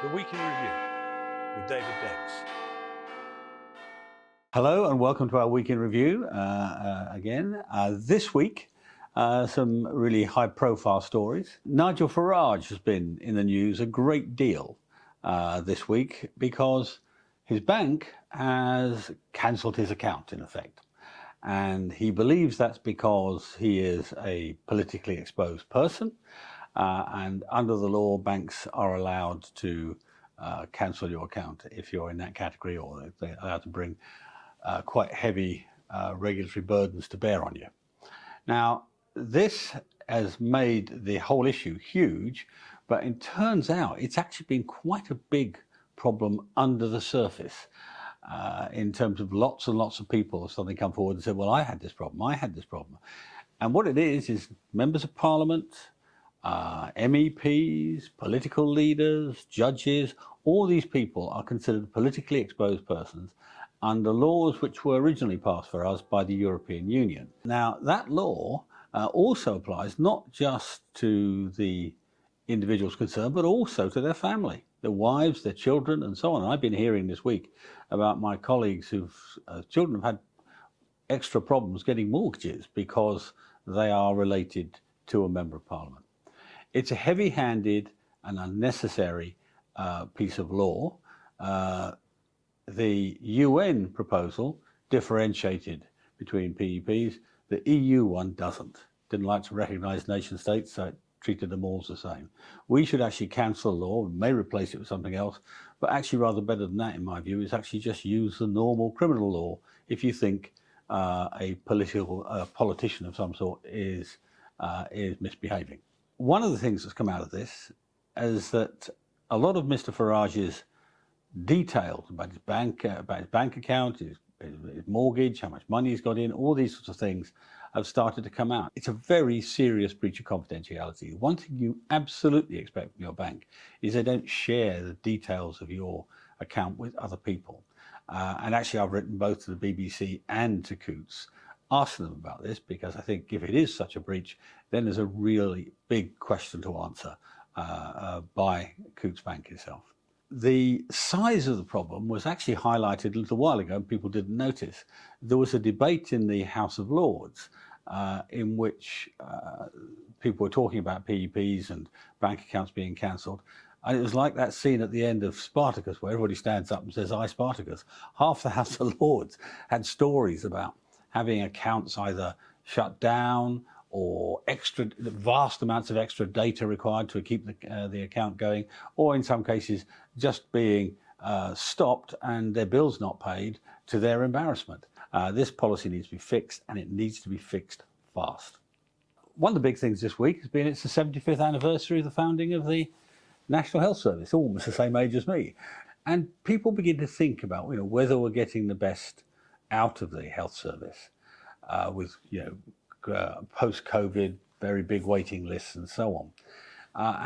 The Week in Review with David Deggs. Hello and welcome to our Week in Review again. This week, some really high-profile stories. Nigel Farage has been in the news a great deal this week because his bank has cancelled his account, in effect. And he believes that's because he is a politically exposed person. And under the law, banks are allowed to cancel your account if you're in that category, or they're allowed to bring quite heavy regulatory burdens to bear on you. Now, this has made the whole issue huge, but it turns out it's actually been quite a big problem under the surface in terms of lots and lots of people have suddenly come forward and said, well, I had this problem. And what it is members of parliament, MEPs, political leaders, judges, all these people are considered politically exposed persons under laws which were originally passed for us by the European Union. Now, that law also applies not just to the individuals concerned, but also to their family, their wives, their children, and so on. I've been hearing this week about my colleagues whose children have had extra problems getting mortgages because they are related to a member of parliament. It's a heavy-handed and unnecessary piece of law. The UN proposal differentiated between PEPs. The EU one doesn't. Didn't like to recognise nation states, so it treated them all the same. We should actually cancel the law, may replace it with something else, but actually rather better than that, in my view, is actually just use the normal criminal law if you think a politician of some sort is misbehaving. One of the things that's come out of this is that a lot of Mr. Farage's details about his bank account, his mortgage, how much money he's got in, all these sorts of things have started to come out. It's a very serious breach of confidentiality. One thing you absolutely expect from your bank is they don't share the details of your account with other people. And actually, I've written both to the BBC and to Coutts, asking them about this, because I think if it is such a breach, then there's a really big question to answer by Coutts Bank itself. The size of the problem was actually highlighted a little while ago, and people didn't notice. There was a debate in the House of Lords in which people were talking about PEPs and bank accounts being cancelled. And it was like that scene at the end of Spartacus where everybody stands up and says, "I, Spartacus." Half the House of Lords had stories about having accounts either shut down or vast amounts of extra data required to keep the account going, or in some cases just being stopped and their bills not paid to their embarrassment. This policy needs to be fixed, and it needs to be fixed fast. One of the big things this week has been it's the 75th anniversary of the founding of the National Health Service, almost the same age as me. And people begin to think about whether we're getting the best out of the health service with post-COVID, very big waiting lists and so on,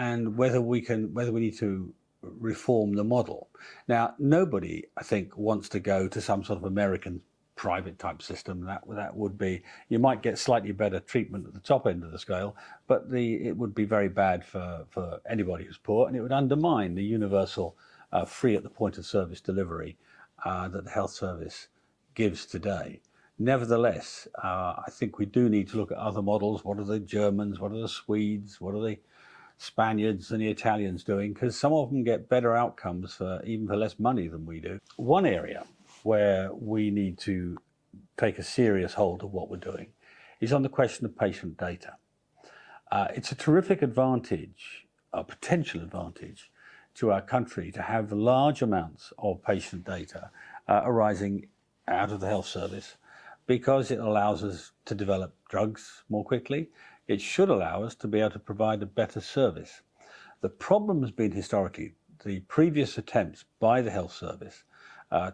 and whether we need to reform the model. Now, nobody, I think, wants to go to some sort of American private type system. That would be, you might get slightly better treatment at the top end of the scale, but it would be very bad for anybody who's poor, and it would undermine the universal free at the point of service delivery that the health service gives today. Nevertheless, I think we do need to look at other models. What are the Germans, what are the Swedes, what are the Spaniards and the Italians doing? Because some of them get better outcomes even for less money than we do. One area where we need to take a serious hold of what we're doing is on the question of patient data. It's a terrific advantage, a potential advantage to our country to have large amounts of patient data arising out of the health service, because it allows us to develop drugs more quickly. It should allow us to be able to provide a better service. The problem has been historically the previous attempts by the health service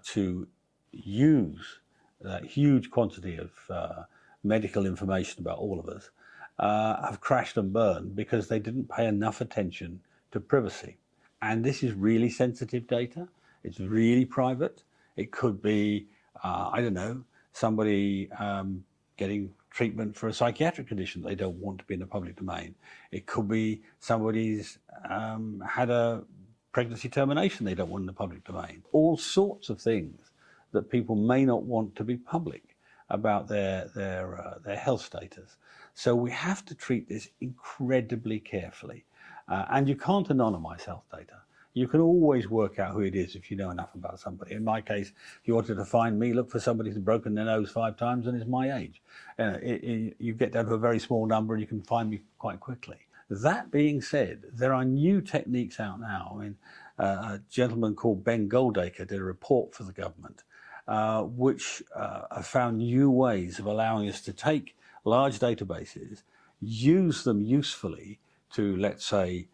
to use that huge quantity of medical information about all of us have crashed and burned because they didn't pay enough attention to privacy. And this is really sensitive data. It's really private. It could be, I don't know, somebody getting treatment for a psychiatric condition they don't want to be in the public domain. It could be somebody's had a pregnancy termination they don't want in the public domain. All sorts of things that people may not want to be public about their health status. So we have to treat this incredibly carefully. And you can't anonymize health data. You can always work out who it is if you know enough about somebody. In my case, if you wanted to find me, look for somebody who's broken their nose 5 times and is my age. You get down to a very small number and you can find me quite quickly. That being said, there are new techniques out now. I mean, a gentleman called Ben Goldacre did a report for the government, which have found new ways of allowing us to take large databases, use them usefully to, let's say,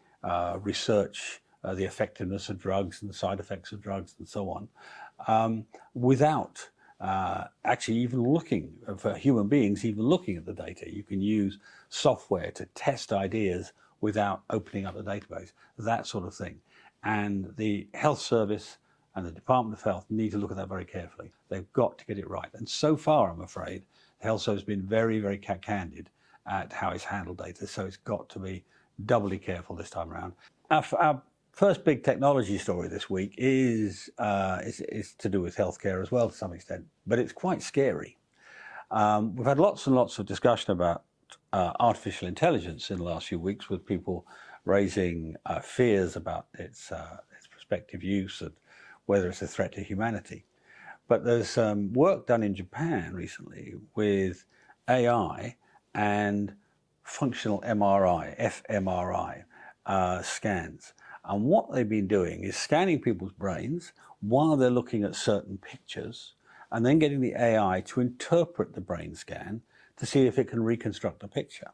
research the effectiveness of drugs and the side effects of drugs and so on, without actually even looking, for human beings, even looking at the data. You can use software to test ideas without opening up the database, that sort of thing. And the health service and the Department of Health need to look at that very carefully. They've got to get it right. And so far, I'm afraid, the health service has been very, very candid at how it's handled data. So it's got to be doubly careful this time around. Our first big technology story this week is to do with healthcare as well to some extent, but it's quite scary. We've had lots and lots of discussion about artificial intelligence in the last few weeks, with people raising fears about its prospective use and whether it's a threat to humanity. But there's work done in Japan recently with AI and functional MRI, fMRI scans. And what they've been doing is scanning people's brains while they're looking at certain pictures, and then getting the AI to interpret the brain scan to see if it can reconstruct a picture.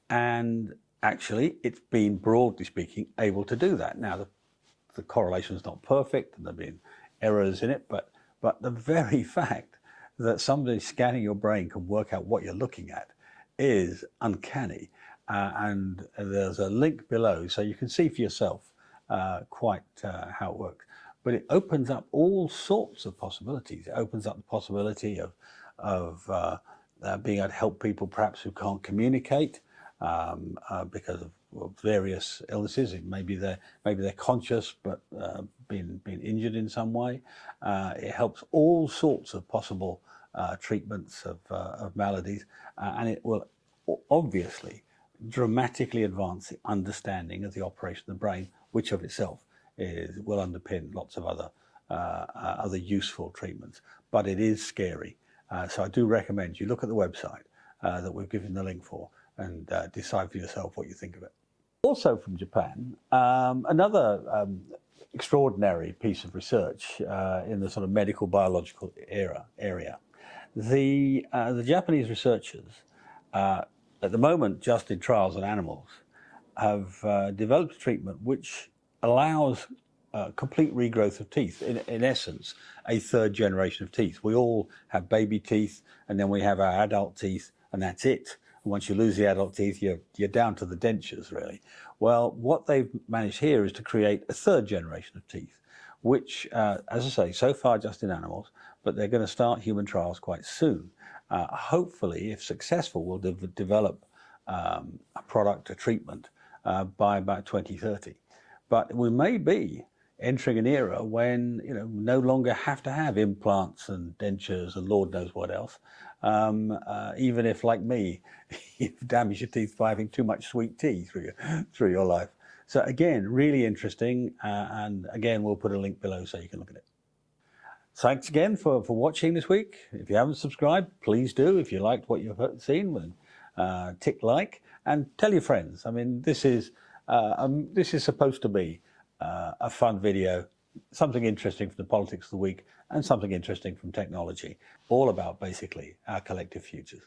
And actually, it's been, broadly speaking, able to do that. Now, the correlation is not perfect, and there have been errors in it, but the very fact that somebody scanning your brain can work out what you're looking at is uncanny. And there's a link below, so you can see for yourself quite how it works. But it opens up all sorts of possibilities. It opens up the possibility of being able to help people perhaps who can't communicate because of various illnesses. Maybe they're conscious but been injured in some way. It helps all sorts of possible treatments of maladies, and it will obviously dramatically advance the understanding of the operation of the brain, which of itself will underpin lots of other useful treatments. But it is scary. So I do recommend you look at the website that we've given the link for and decide for yourself what you think of it. Also from Japan, another extraordinary piece of research in the sort of medical biological area. The Japanese researchers, at the moment just in trials on animals, have developed a treatment which allows complete regrowth of teeth. In essence, a third generation of teeth. We all have baby teeth, and then we have our adult teeth, and that's it. And once you lose the adult teeth, you're down to the dentures, really. Well, what they've managed here is to create a third generation of teeth, which, as I say, so far just in animals, but they're going to start human trials quite soon. Hopefully, if successful, we'll develop a product, a treatment, by about 2030. But we may be entering an era when no longer have to have implants and dentures and Lord knows what else. Even if, like me, you've damaged your teeth by having too much sweet tea through your life. So again, really interesting. And again, we'll put a link below so you can look at it. Thanks again for watching this week. If you haven't subscribed, please do. If you liked what you've seen, then tick like and tell your friends. I mean, this is supposed to be a fun video, something interesting from the politics of the week and something interesting from technology, all about basically our collective futures.